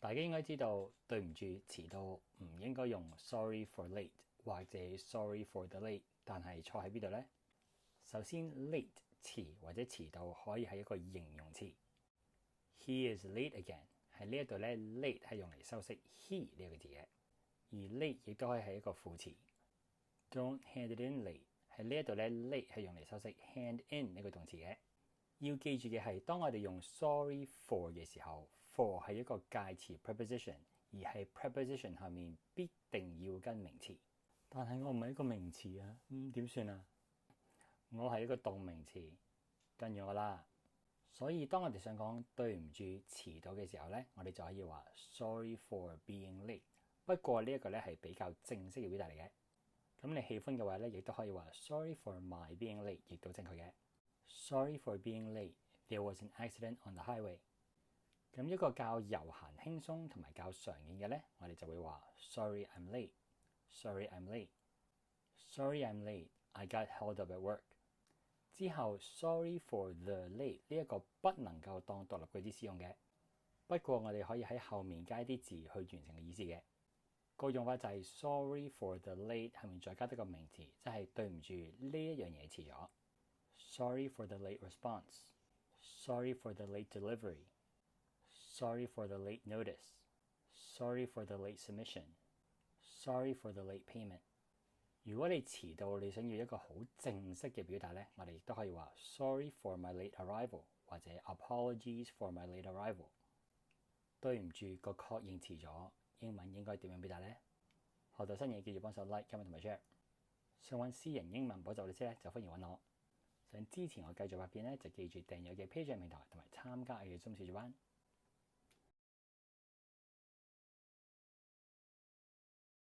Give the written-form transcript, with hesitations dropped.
大家應該知道，對唔住遲到唔應該用 sorry for late 或者 sorry for the late，但係錯喺邊度呢？首先 late 遲或者遲到可以係一個形容詞。He is late again 喺呢一度咧 late 係用嚟修飾 he 呢個字嘅，而 late 亦都可以係一個副詞。Don't hand it in late 喺呢一度咧 late 係用嚟修飾 hand in 呢個動詞嘅。要記住嘅係，當我哋用 sorry for 嘅時候 for 係一個介詞 preposition， 而係 preposition 後面必定要跟名詞。但係我唔係一個名詞啊，點算啊？我係一個動名詞，跟住我啦。所以當我哋想講對唔住遲到嘅時候咧，我哋就可以話 sorry for being late。不過呢一個咧係比較正式嘅表達嚟嘅。咁你喜歡嘅話咧，亦都可以話 sorry for my being late， 亦都正確嘅。Sorry for being late. There was an accident on the highway. 咁一個較悠閒輕鬆同埋較常見嘅咧，我哋就會話 Sorry I'm late. Sorry I'm late. Sorry I'm late. I got held up at work. 之後 Sorry for the late 呢一個不能夠當獨立句子使用嘅，不過我哋可以喺後面加啲字去完成嘅意思嘅。個用法就係 Sorry for the late 後面再加多個名詞，即係對唔住呢一樣嘢遲咗。Sorry for the late response. Sorry for the late delivery. Sorry for the late notice. Sorry for the late submission. Sorry for the late payment. 如果你遲到，你想要一個好正式嘅表達咧，我哋亦都可以話 Sorry for my late arrival 或者 Apologies for my late arrival。對唔住，個確認遲咗，英文應該點樣表達咧？學到新嘢記住幫手 like、comment 同埋 share。想揾私人英文補習老師咧，就歡迎揾我。想支持我繼續拍片咧，就記住訂閱嘅 Patreon 平台同埋參加我嘅中小組班。